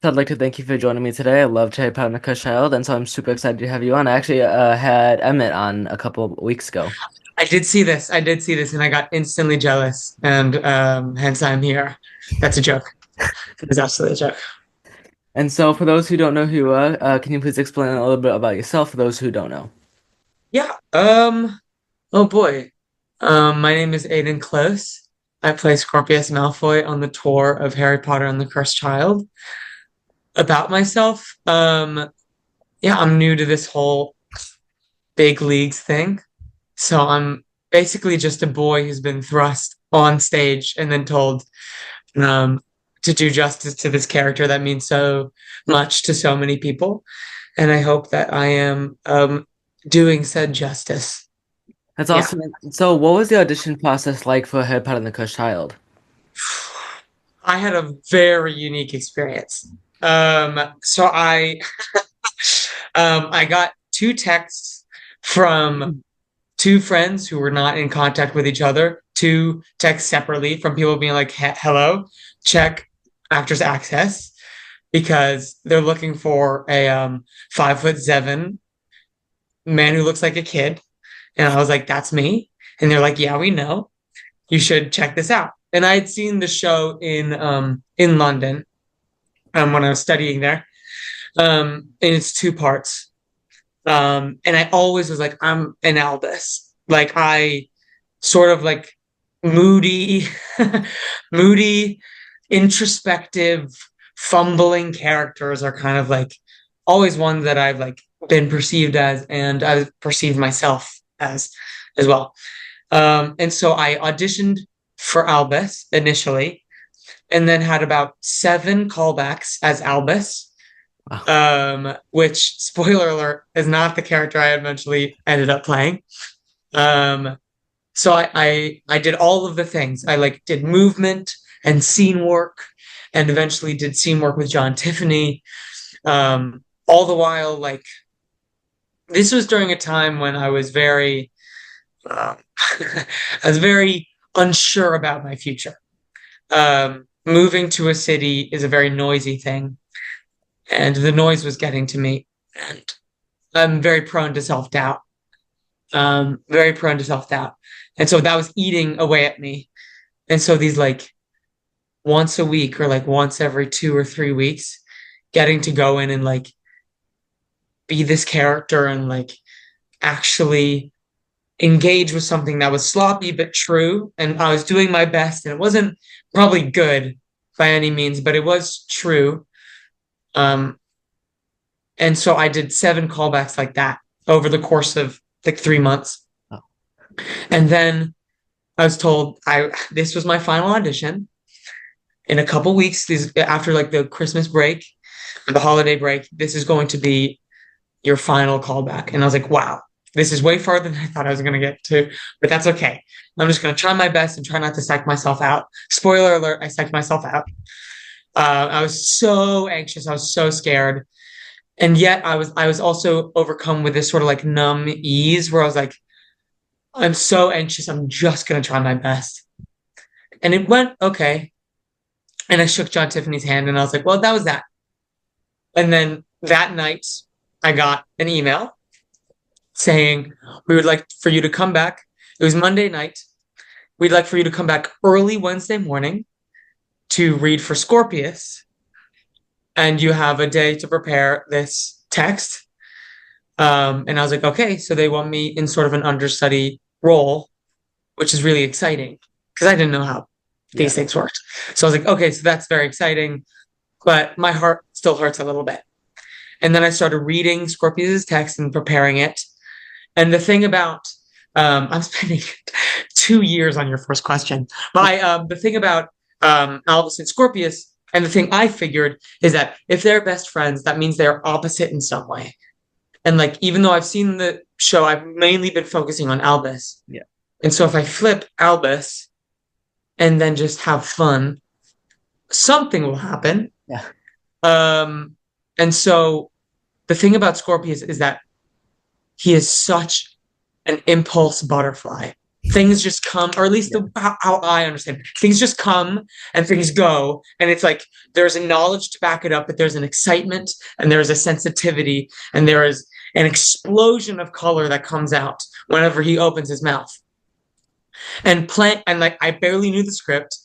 So I'd like to thank you for joining me today. I love Cherry Pie and the Kush Child, and so I'm super excited to have you on. I actually had Emmett on a couple of weeks ago. I did see this. I did see this, and I got instantly jealous, and hence I'm here. That's a joke. It's absolutely a joke. And so, for those who don't know who you are, can you please explain a little bit about yourself for those who don't know? Yeah. Oh boy. My name is Aidan Close. I play Scorpius Malfoy on the tour of Harry Potter and the Cursed Child. About myself, yeah, I'm new to this whole big leagues thing. So I'm basically just a boy who's been thrust on stage and then told um, to do justice to this character that means so much to so many people. And I hope that I am doing said justice. That's Yeah. awesome. So, what was the audition process like for Harry Potter and the Cush Child? I had a very unique experience. So I got two texts from two friends who were not in contact with each other, two texts separately from people being like, hello, check actors access because they're looking for a 5'7" man who looks like a kid. And I was like, that's me. And they're like, yeah, we know. You should check this out. And I had seen the show in London when I was studying there. And it's two parts. And I always was like, I'm an Albus. Like I sort of like moody, moody, introspective, fumbling characters are kind of like always ones that I've like been perceived as, and I've perceived myself as well. And so I auditioned for Albus initially, and then had about seven callbacks as Albus, Wow. which spoiler alert is not the character I eventually ended up playing. Um, so I did all of the things. I like did movement and scene work, and eventually did scene work with John Tiffany. All the while, like this was during a time when I was very, uh, I was very unsure about my future. Moving to a city is a very noisy thing, and the noise was getting to me, and I'm very prone to self doubt. Very prone to self doubt, and so that was eating away at me. And so these like once a week or like once every 2 or 3 weeks, getting to go in and like be this character and like actually engage with something that was sloppy but true. And I was doing my best, and it wasn't probably good by any means, but it was true. Um, and so I did seven callbacks like that over the course of like 3 months. Oh, And then I was told I this was my final audition. In a couple weeks, these after like the Christmas break, the holiday break, this is going to be your final callback. And I was like, wow, this is way farther than I thought I was going to get to, but that's okay. I'm just going to try my best and try not to psych myself out. Spoiler alert, I psyched myself out. I was so anxious. I was so scared. And yet I was also overcome with this sort of like numb ease where I was like, I'm so anxious. I'm just going to try my best. And it went okay. And I shook John Tiffany's hand and I was like, well, that was that. And then that night, I got an email saying, we would like for you to come back. It was Monday night. We'd like for you to come back early Wednesday morning to read for Scorpius. And you have a day to prepare this text. And I was like, okay, so they want me in sort of an understudy role, which is really exciting because I didn't know how yeah. these things worked. So I was like, okay, so that's very exciting, but my heart still hurts a little bit. And then I started reading Scorpius's text and preparing it. And the thing about I'm spending 2 years on your first question. The thing about Albus and Scorpius, and the thing I figured is that if they're best friends, that means they're opposite in some way. And like, even though I've seen the show, I've mainly been focusing on Albus. Yeah. And so if I flip Albus and then just have fun, something will happen. Yeah. Um, and so the thing about Scorpius is that he is such an impulse butterfly. things just come, or at least how I understand it. Things just come and things go. And it's like there's a knowledge to back it up, but there's an excitement and there's a sensitivity and there is an explosion of color that comes out whenever he opens his mouth. And like I barely knew the script.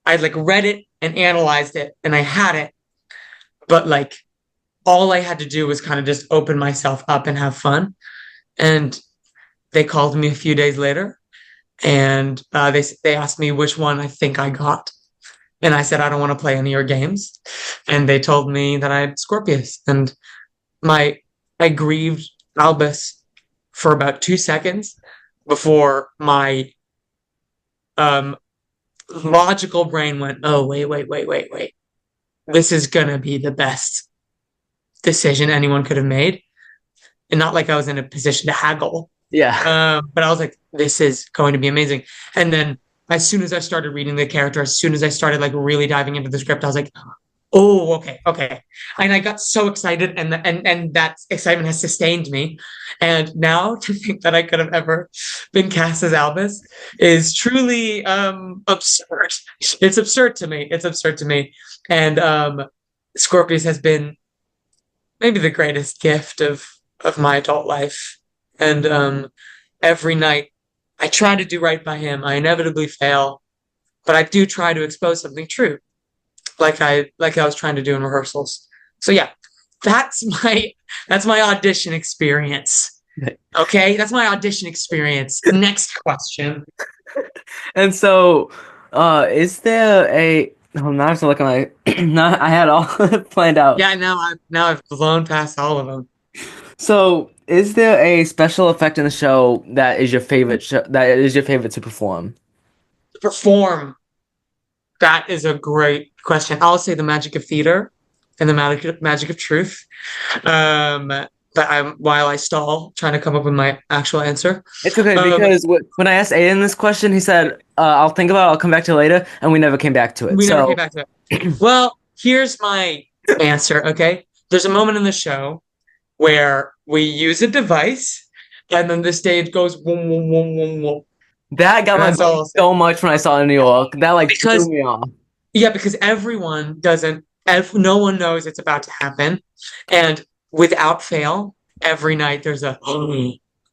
I like read it and analyzed it and I had it, but like all I had to do was kind of just open myself up and have fun. And they called me a few days later and they asked me which one I think I got. And I said, I don't want to play any of your games. And they told me that I had Scorpius. And my I grieved Albus for about 2 seconds before my um logical brain went, oh, wait. This is gonna be the best decision anyone could have made. And not like I was in a position to haggle. Yeah. But I was like, this is going to be amazing. And then as soon as I started reading the character, as soon as I started like really diving into the script, I was like, oh, okay. And I got so excited, and that excitement has sustained me. And now to think that I could have ever been cast as Albus is truly absurd. It's absurd to me. It's absurd to me. And Scorpius has been maybe the greatest gift of my adult life. And every night I try to do right by him. I inevitably fail, but I do try to expose something true, like I was trying to do in rehearsals. So yeah, that's my audition experience. Okay, that's my audition experience. Next question. And so, is there a? Oh, now I have to look at my. No, I had all planned out. Yeah, now I've blown past all of them. So, is there a special effect in the show that is your favorite show, that is your favorite to perform? Perform. That is a great question. I'll say the magic of theater and the magic of truth. But while I stall trying to come up with my actual answer. It's okay Um, because when I asked Aiden this question, he said, "I'll think about it. I'll come back to it later," and we never came back to it. we never came So, back to it. Well, here's my answer, okay? There's a moment in the show where we use a device and then the stage goes boom, boom, boom, boom, boom. that got And my that's all brain I'll say. so much when I saw it in New York. That like threw Because me off. Yeah, because everyone doesn't, no one knows it's about to happen. And without fail, every night there's a,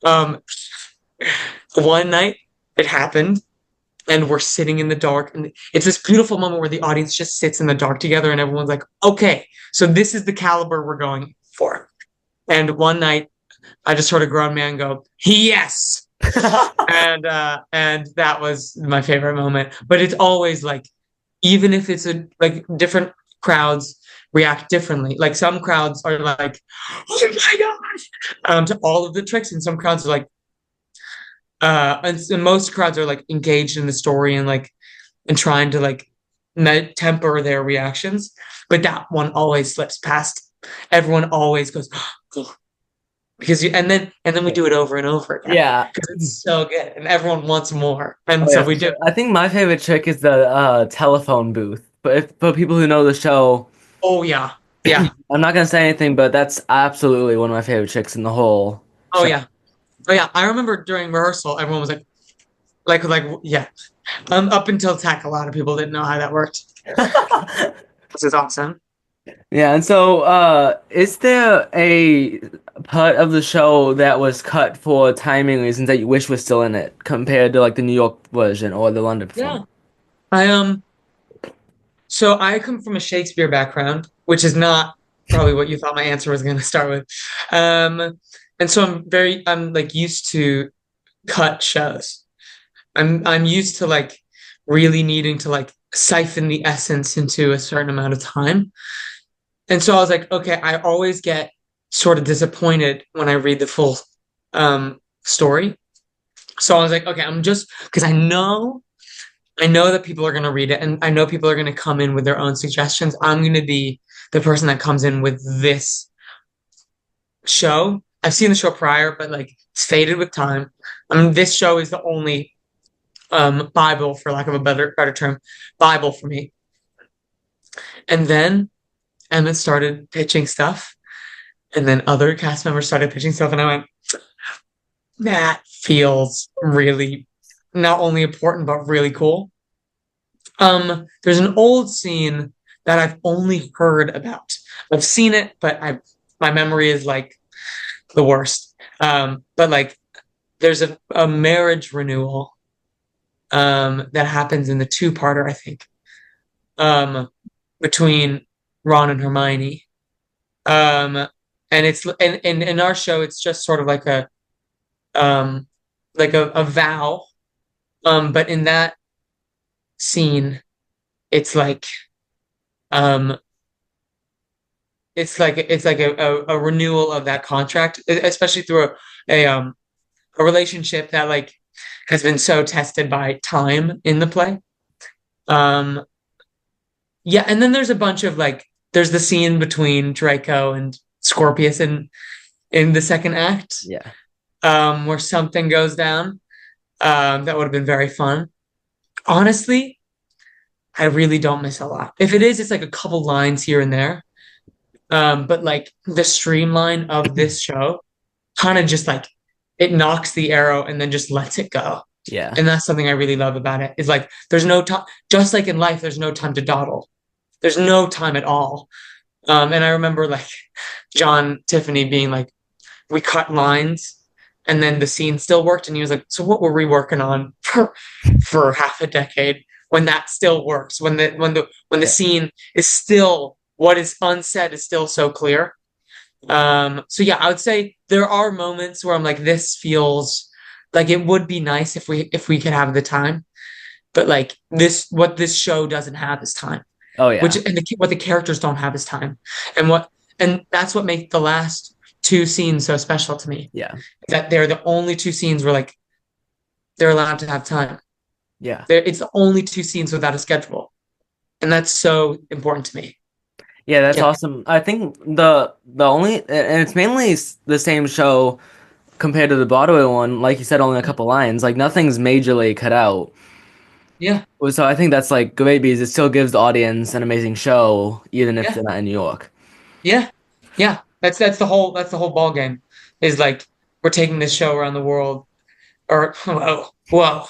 um, one night it happened and we're sitting in the dark. And it's this beautiful moment where the audience just sits in the dark together and everyone's like, okay, so this is the caliber we're going for. And one night I just heard a grown man go, yes. And that was my favorite moment. But it's always like, even if it's a like different crowds react differently. Like some crowds are like, oh my gosh, to all of the tricks, and some crowds are like, and most crowds are like engaged in the story and like and trying to like temper their reactions. But that one always slips past. Everyone always goes, because and then we do it over and over again Yeah. because it's so good and everyone wants more, and Oh so yeah, we for do. sure. I think my favorite trick is the telephone booth. But if for people who know the show, Oh yeah, yeah, I'm not gonna say anything, but that's absolutely one of my favorite tricks in the whole oh show. yeah, oh yeah. I remember during rehearsal, everyone was like yeah. Up until tech, a lot of people didn't know how that worked. This is awesome. Yeah, and so is there a part of the show that was cut for timing reasons that you wish was still in it compared to like the New York version or the London Yeah, performance? I So I come from a Shakespeare background, which is not probably what you thought my answer was going to start with. And so I'm like used to cut shows. I'm used to like really needing to like siphon the essence into a certain amount of time. And so I was like, okay, I always get sort of disappointed when I read the full story. So I was like, okay, I'm just because I know that people are going to read it and I know people are going to come in with their own suggestions. I'm going to be the person that comes in with this show. I've seen the show prior, but like it's faded with time. I mean, this show is the only Bible, for lack of a better term, Bible for me. And then Emmett started pitching stuff, and then other cast members started pitching stuff, and I went, that feels really not only important but really cool. There's an old scene that I've only heard about. I've seen it, but I my memory is like the worst. But like there's a marriage renewal that happens in the two-parter, I think, um, between Ron and Hermione. Um, and it's and in our show, it's just sort of um like a vow. But in that scene, it's like um it's like a renewal of that contract, especially through a relationship that like has been so tested by time in the play. Um, yeah, and then there's a bunch of like there's the scene between Draco and Scorpius in the second act, Yeah. where something goes down. That would have been very fun. Honestly, I really don't miss a lot. If it is, it's like a couple lines here and there. But like the streamline of this show kind of just like it knocks the arrow and then just lets it go. Yeah. And that's something I really love about it. Is like there's no time, just like in life, there's no time to dawdle. There's no time at all. And I remember like John Tiffany being like, we cut lines and then the scene still worked. And he was like, so what were we working on for half a decade when that still works? When the Yeah. scene is still what is unsaid is still so clear. So yeah, I would say there are moments where I'm like, this feels like it would be nice if we could have the time, but like this, what this show doesn't have is time, Oh which yeah. and what the characters don't have is time, and what and that's what makes the last two scenes so special to me. Yeah. That they're the only two scenes where like they're allowed to have time. Yeah. It's the only two scenes without a schedule, and that's so important to me. Yeah, that's Yeah, awesome. I think the only and it's mainly the same show compared to the Broadway one. Like you said, only a couple lines. Like nothing's majorly cut out. yeah, So I think that's like great because it still gives the audience an amazing show, even if yeah. they're not in New York. Yeah, yeah. That's the whole ball game. Is like we're taking this show around the world, or whoa.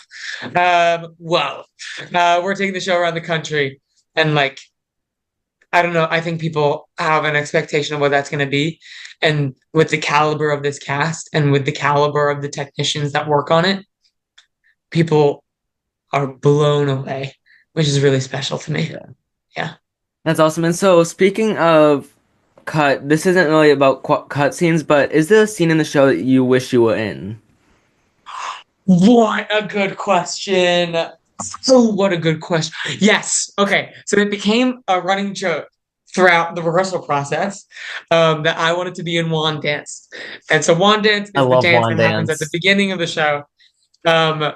We're taking the show around the country, and like I don't know. I think people have an expectation of what that's going to be, and with the caliber of this cast, and with the caliber of the technicians that work on it, people are blown away, which is really special to me. Yeah. Yeah. That's awesome. And so speaking of this isn't really about cut scenes, but is there a scene in the show that you wish you were in? What a good question. Oh, what a good question. Yes. Okay. So it became a running joke throughout the rehearsal process, that I wanted to be in Wand Dance. And so Wand Dance I is the love dance Wand that happens at the Dance. beginning of the show. Um,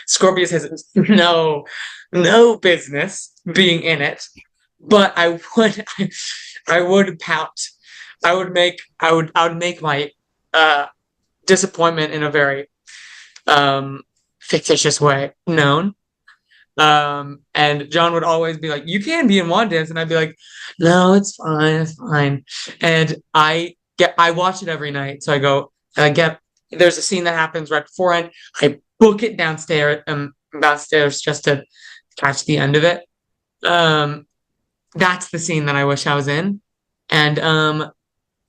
Scorpius has no business being in it, but I would pout. I would make my uh, disappointment in a very fictitious way known. And John would always be like, "You can be in Wand Dance," and I'd be like, "No, it's fine, it's fine." And I watch it every night. So I go, and I get there's a scene that happens right beforehand. I book it downstairs just to catch the end of it. Um, that's the scene that I wish I was in. And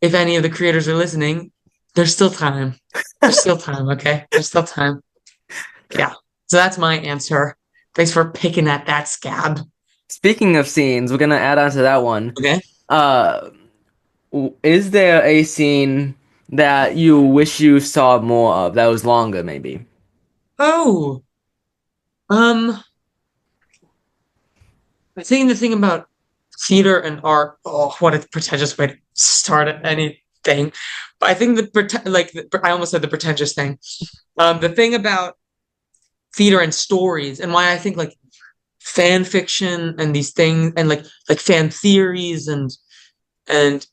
if any of the creators are listening, there's still time. There's still time, okay? There's still time. Yeah. So that's my answer. Thanks for picking at that scab. Speaking of scenes, we're gonna add on to that one. Okay. Uh, is there a scene that you wish you saw more of that was longer, maybe? Oh, um, I think the thing about theater and art, oh, what a pretentious way to start at anything. But I think I almost said the pretentious thing. The thing about theater and stories and why I think like fan fiction and these things and like fan theories and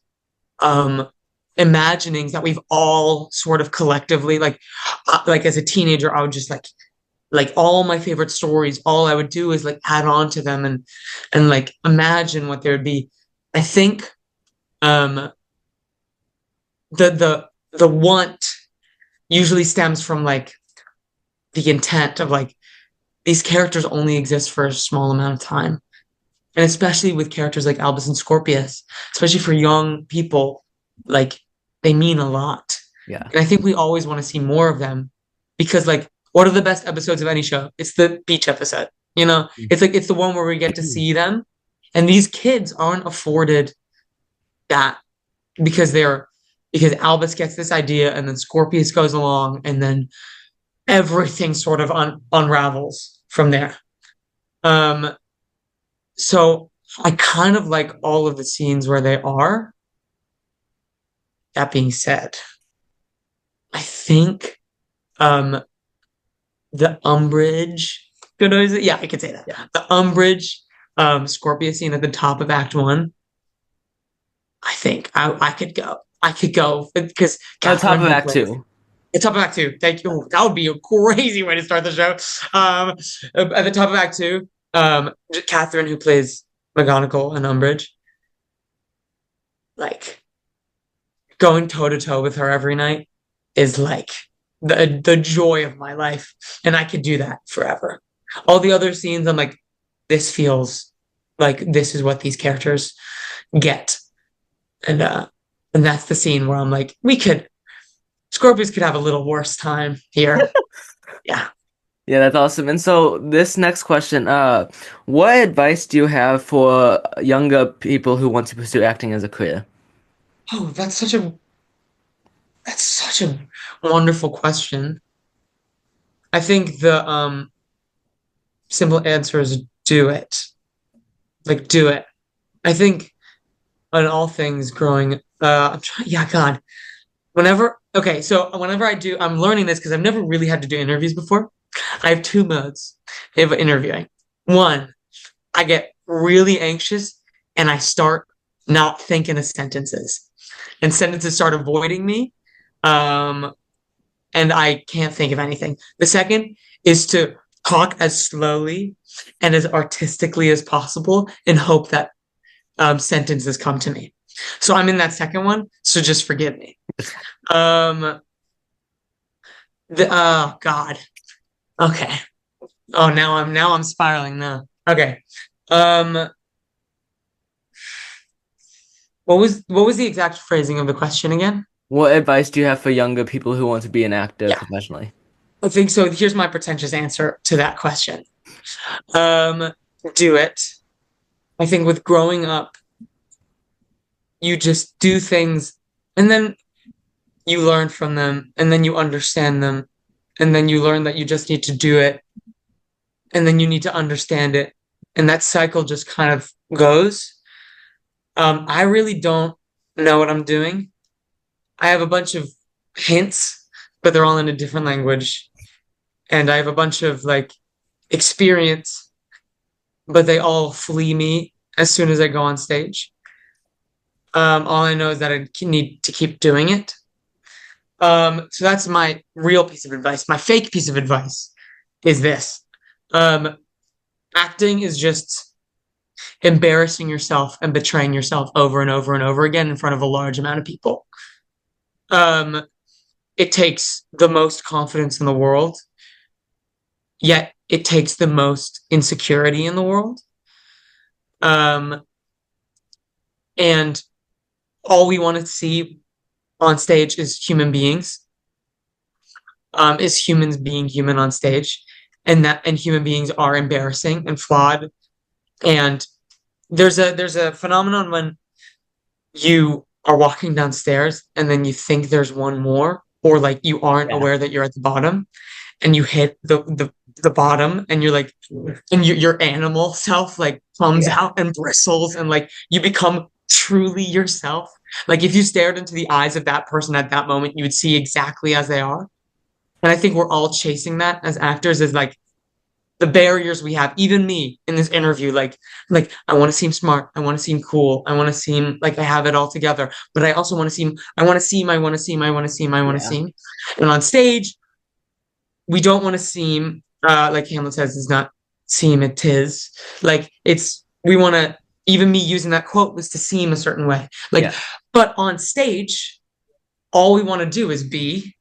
um imaginings that we've all sort of collectively like as a teenager I would just like all my favorite stories all I would do is like add on to them and like imagine what there would be. I think um the want usually stems from like the intent of like these characters only exist for a small amount of time. And especially with characters like Albus and Scorpius, especially for young people, like they mean a lot. Yeah. And I think we always want to see more of them because like what are the best episodes of any show? It's the beach episode. You know, it's like it's the one where we get to see them. And these kids aren't afforded that because because Albus gets this idea and then Scorpius goes along and then everything sort of unravels from there. Um, so I kind of like all of the scenes where they are. That being said, I think um the Umbridge. Good noise. Yeah, I could say that. Yeah. The Umbridge Scorpius scene at the top of Act One. I think I could go. I could go because On top Catherine of who Act plays Two. the top of Act Two. Thank you. That would be a crazy way to start the show. At the top of Act Two, Catherine who plays McGonagall and Umbridge, like going toe to toe with her every night is like the joy of my life, and I could do that forever. All the other scenes, I'm like, this feels like this is what these characters get, and that's the scene where I'm like, Scorpius could have a little worse time here. Yeah. Yeah, that's awesome. And so this next question, what advice do you have for younger people who want to pursue acting as a career? Oh, that's such a wonderful question. I think the simple answer is do it. Like do it. I think on all things growing I'm trying yeah, God. Whenever I do, I'm learning this because I've never really had to do interviews before. I have two modes of interviewing. One, I get really anxious and I start not thinking of sentences. And sentences start avoiding me. Um, and I can't think of anything. The second is to talk as slowly and as artistically as possible and hope that sentences come to me. So I'm in that second one, so just forgive me. Um, oh God. Okay. Oh, now I'm spiraling now. Okay. Um, what was the exact phrasing of the question again? What advice do you have for younger people who want to be an actor Yeah, professionally? I think so. Here's my pretentious answer to that question. Um, do it. I think with growing up, you just do things and then you learn from them and then you understand them and then you learn that you just need to do it and then you need to understand it and that cycle just kind of goes. I really don't know what I'm doing. I have a bunch of hints, but they're all in a different language. And I have a bunch of like experience, but they all flee me as soon as I go on stage. All I know is that I need to keep doing it. So that's my real piece of advice. My fake piece of advice is this. Um, Acting is just embarrassing yourself and betraying yourself over and over and over again in front of a large amount of people. Um, it takes the most confidence in the world, yet it takes the most insecurity in the world. Um, and all we want to see on stage is human beings, is humans being human on stage, and human beings are embarrassing and flawed. And there's a phenomenon when you are walking downstairs and then you think there's one more, or like you aren't Yeah. aware that you're at the bottom, and you hit the bottom, and you're like, and your animal self like comes Yeah. out and bristles, and like you become truly yourself. Like if you stared into the eyes of that person at that moment, you would see exactly as they are. And I think we're all chasing that as actors, is like the barriers we have, even me in this interview, like I want to seem smart, I want to seem cool, I want to seem like I have it all together, but I also want to seem, I want to seem, I want to seem, I want to seem, I want to Yeah. seem. And on stage, we don't want to seem like Hamlet says, it's not seem, it is. Like it's we want to, even me using that quote was to seem a certain way. Like, Yeah. but on stage, all we want to do is be,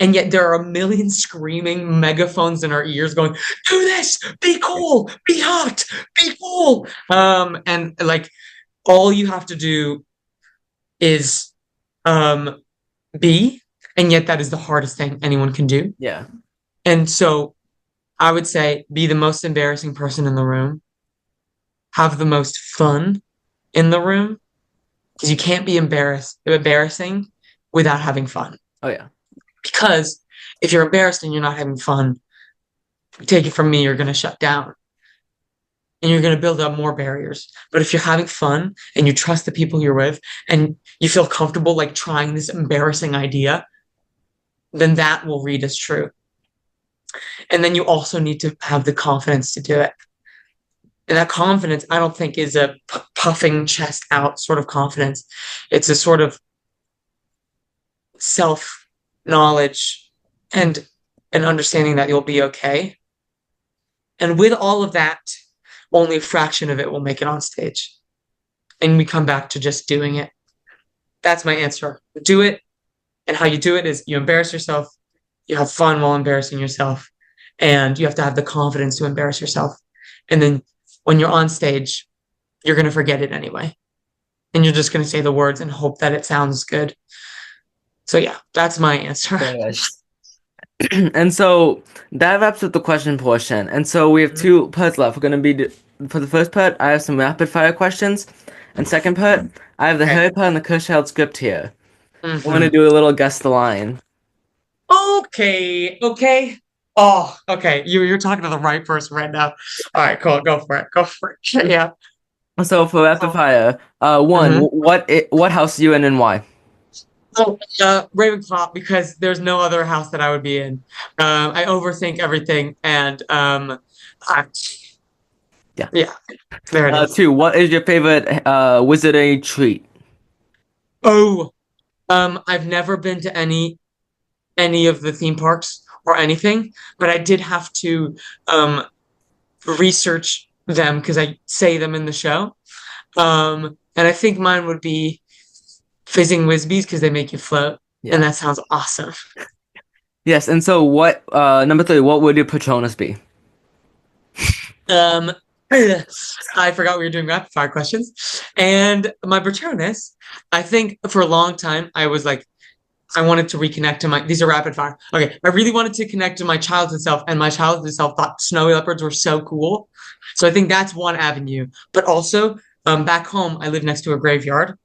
And yet there are a million screaming megaphones in our ears going, do this, be cool, be hot, be cool. And like all you have to do is um be, and yet that is the hardest thing anyone can do. Yeah. And so I would say be the most embarrassing person in the room, have the most fun in the room, because you can't be embarrassing without having fun. Oh yeah. Because if you're embarrassed and you're not having fun, take it from me, you're going to shut down and you're going to build up more barriers. But if you're having fun and you trust the people you're with and you feel comfortable like trying this embarrassing idea, then that will read as true. And then you also need to have the confidence to do it. And that confidence, I don't think, is a puffing chest out sort of confidence. It's a sort of self knowledge and an understanding that you'll be okay. And with all of that, only a fraction of it will make it on stage. And we come back to just doing it. That's my answer. Do it. And how you do it is you embarrass yourself, you have fun while embarrassing yourself, and you have to have the confidence to embarrass yourself. And then when you're on stage, you're going to forget it anyway. And you're just going to say the words and hope that it sounds good. So, yeah, that's my answer. And so that wraps up the question portion. And so we have two parts left. We're going to be, for the first part, I have some rapid fire questions. And second part, I have the Okay. Harry Potter and the Cursed Child script here. Mhm. I'm going to do a little guess the line. Okay. Okay. Oh, okay. You're talking to the right person right now. All right, cool. Go for it. Go for it. Yeah. So for rapid fire, one, Mhm. what house are you in and why? Oh, Ravenclaw, because there's no other house that I would be in. I overthink everything, and I, Yeah. yeah, there it is. Two, what is your favorite wizardry treat? Oh, I've never been to any of the theme parks or anything, but I did have to um research them because I say them in the show. And I think mine would be fizzing Whizbees because they make you float, and Yeah. that sounds awesome. Yes, and so what, number three, what would your Patronus be? Um, I forgot we were doing rapid fire questions. And my Patronus, I think for a long time, I was like, I wanted to reconnect to these are rapid fire. Okay. I really wanted to connect to my childhood self, and my childhood self thought snowy leopards were so cool. So I think that's one avenue. But also, back home, I live next to a graveyard.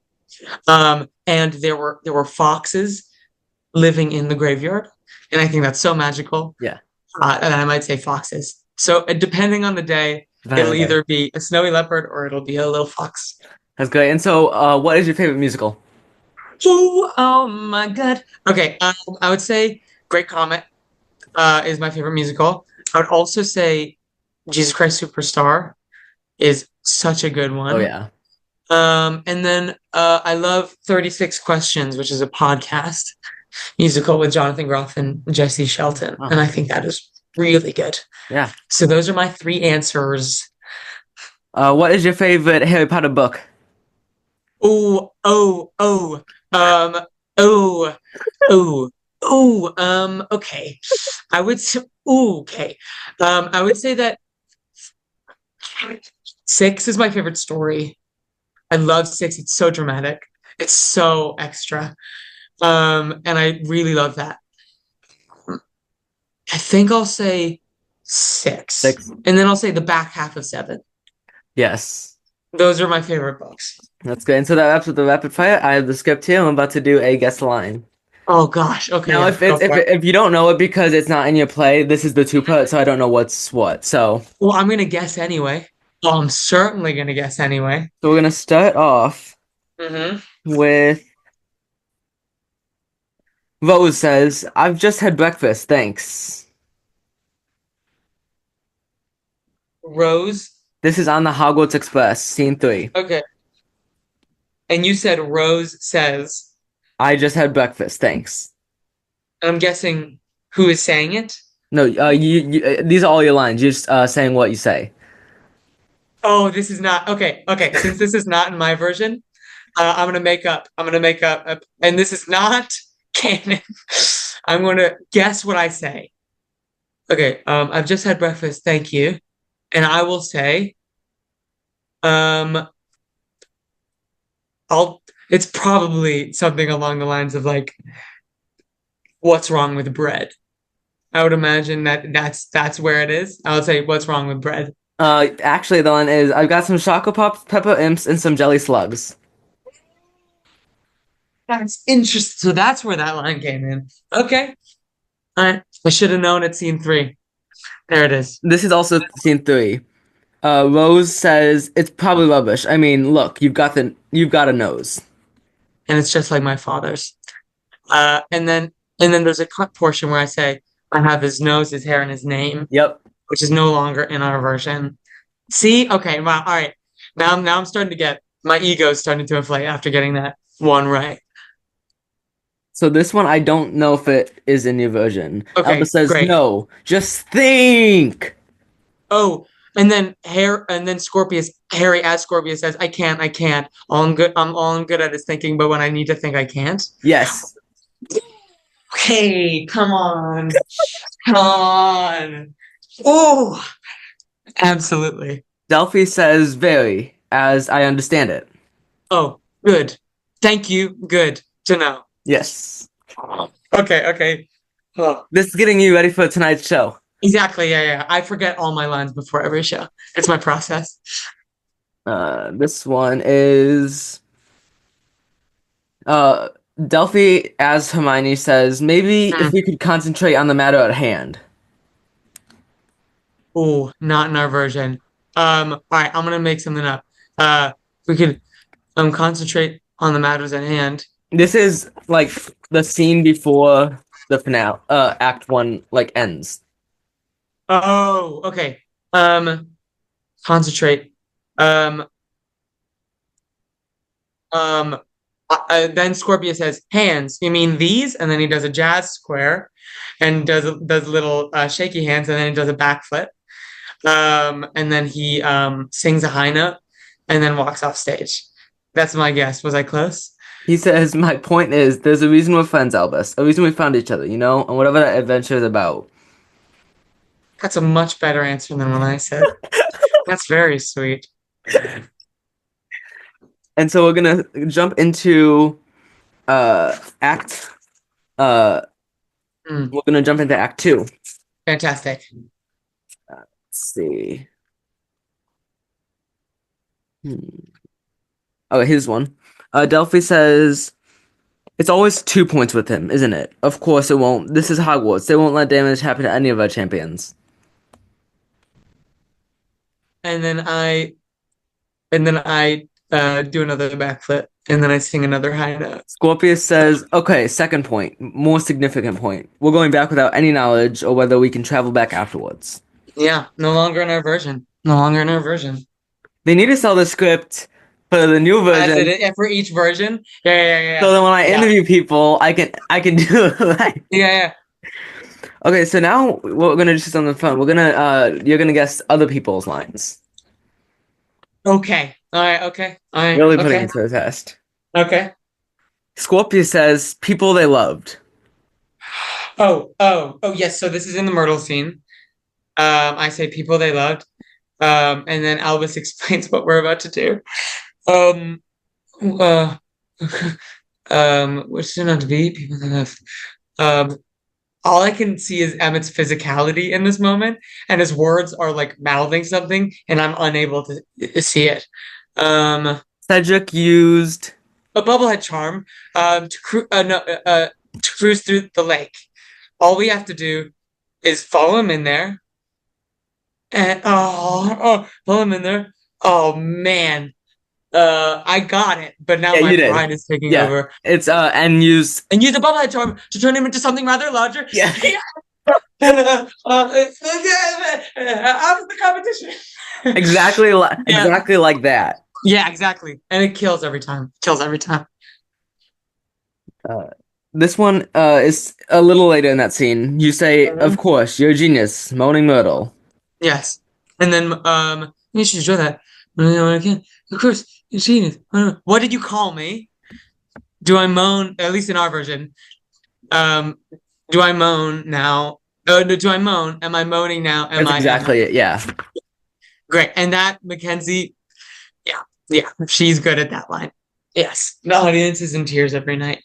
And there were foxes living in the graveyard. And I think that's so magical. Yeah. And I might say foxes. So depending on the day, it'll Okay. either be a snowy leopard or it'll be a little fox. That's great. And so, what is your favorite musical? Oh my God. Okay, I would say Great Comet is my favorite musical. I would also say Jesus Christ Superstar is such a good Oh one. yeah. And then I love 36 Questions, which is a podcast musical with Jonathan Groff and Jesse Shelton. Oh. And I think that is really good. Yeah. So those are my three answers. What is your favorite Harry Potter book? Oh, oh, oh, um, oh, oh, oh, okay. I would say, ooh, okay. I would say that six is my favorite story. I love six. It's so dramatic. It's so extra. And I really love that. I think I'll say six. Six. And then I'll say the back half of seven. Yes. Those are my favorite books. That's good. And so that wraps up the rapid fire. I have the script here. I'm about to do a guess the line. Oh gosh. Okay. Now, Yeah, if it's go for it. if you don't know it because it's not in your play, this is the two part, so I don't know what's what. Well, I'm gonna guess anyway. Well, I'm certainly gonna guess anyway. So we're gonna start off Mm-hmm. with Rose says, "I've just had breakfast, thanks." Rose. This is on the Hogwarts Express, scene 3. Okay. And you said Rose says, I just had breakfast, thanks. and I'm guessing who is saying it? No, these are all your lines. You're just saying what you say. Oh, this is not okay. Okay, since this is not in my version, I'm gonna make up. I'm gonna make up, and this is not canon. I'm going to guess what I say. Okay, I've just had breakfast, thank you. And I will say, um, I'll it's probably something along the lines of like, what's wrong with bread? I would imagine that's where it is. I would say, what's wrong with bread? Actually, the one is I've got some Choco Pops, Pepper Imps, and some Jelly Slugs. That's interesting. So that's where that line came in. Okay. All right. I should have known at scene three. There it is. This is also scene three. Rose says it's probably rubbish. I mean, look, you've got a nose. And it's just like my father's. And then there's a cut portion where I say I have his nose, his hair, and his name, Yep. which is no longer in our version. See? Okay, wow, all right. Now I'm starting to get my ego is starting to inflate after getting that one right. So this one, I don't know if it is in your version. Elvis Okay, says, great. no, just think. Oh, and then Harry as Scorpius says, I can't. All I'm good at is thinking, but when I need to think, I can't. Yes. Okay, come on. Come on. Oh, absolutely. Delphi says, very, as I understand it. Oh, good. Thank you. Good to know. Yes. Okay, okay. Oh, This is getting you ready for tonight's show. exactly. Yeah, yeah. I forget all my lines before every show. It's my process. This one is uh Delphi as Hermione says, maybe if Mm. we could concentrate on the matter at hand. Oh, not in our version. All right, I'm gonna make something up. We could concentrate on the matters at hand. This is like the scene before the finale, Act One like ends. Oh, okay. Um, concentrate. Um, then Scorpio says, "Hands. You mean these?" And then he does a jazz square, and does little shaky hands, and then he does a backflip. And then he sings a high note, and then walks off stage. That's my guess. Was I close? He says, my point is, there's a reason we're friends, Albus. A reason we found each other, you know, and whatever that adventure is about. That's a much better answer than what I said. That's very sweet. And so we're gonna jump into act uh Mm, we're gonna jump into Act Two. fantastic. Let's see. Oh, here's one. Delphi says it's always 2 points with him, isn't it? Of course it won't. This is Hogwarts. They won't let damage happen to any of our champions. And then I do another backflip, and then I sing another high note. Scorpius says, okay, second point, more significant point. We're going back without any knowledge or whether we can travel back afterwards. Yeah, no longer in our version. No longer in our version. They need to sell the script for the new As version. it for each version. Yeah, yeah, yeah, So yeah. then when I Yeah, interview people, I can do it right. yeah, yeah. Okay, so now what we're gonna do is on the phone. We're gonna you're gonna guess other people's lines. Okay. All right. Okay. All right. Really putting Okay. it to the test. Okay. Scorpius says, people they loved. Oh, yes. So this is in the Myrtle scene. I say people they loved. And then Albus explains what we're about to do. Um, uh, which turned out to be people they loved. Um, all I can see is Emmett's physicality in this moment, and his words are like mouthing something, and I'm unable to see it. Um, Cedric used a bubblehead charm no, to cruise through the lake. All we have to do is follow him in there, and follow him in there. Oh man, I got it, but now yeah, my you did. pride is taking Yeah. over. It's and use And use the bubblehead charm to turn him into something rather larger. yeah. Out of the competition. Exactly exactly like that. Yeah, exactly. And it kills every time. Kills every time. This one is a little later in that scene. You say, of course, you're a genius, moaning Myrtle. Yes. And then you should show that. Of course, you're genius. What did you call me? Do I moan, at least in our version? Um Do I moan now? Oh, no, do I moan? Am I moaning now? That's Am I exactly it. Yeah. great? And that Mackenzie, yeah, yeah, she's good at that line. Yes, the audience is in tears every night.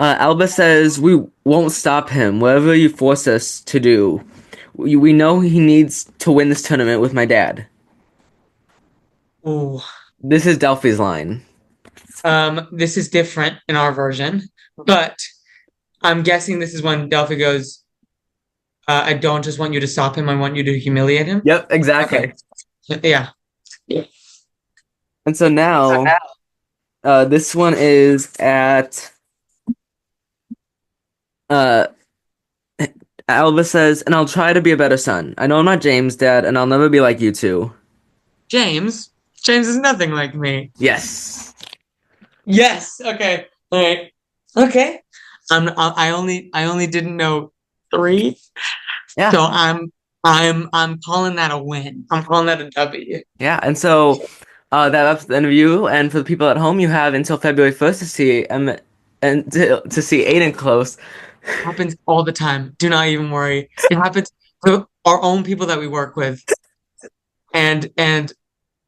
Alba says, "We won't stop him. Whatever you force us to do, we know he needs to win this tournament with my dad." Ooh, This is Delphi's line. this is different in our version, but I'm guessing this is when Delphi goes, "I don't just want you to stop him. I want you to humiliate him." Yep, Okay, exactly. yeah. And so now, this one is at uh, Alba says, "And I'll try to be a better son. I know I'm not James, Dad, and I'll never be like you two." James, James is nothing like me. Yes. Yes. Okay. All right. Okay. I only didn't know three, Yeah. so I'm calling that a win. I'm calling that a W. Yeah. And so, that wraps the interview. And for the people at home, you have until February 1st to see and to see Aiden Close. Happens all the time. Do not even worry. It happens to our own people that we work with, and and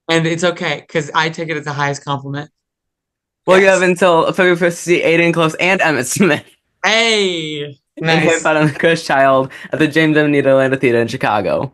and it's okay because I take it as the highest compliment. Well, you have Yes. until February 1st to see Aiden Close and Emmett Smith Hey. and Kate Nice. Button and Chris Child at the James M. Nederlander Theater in Chicago.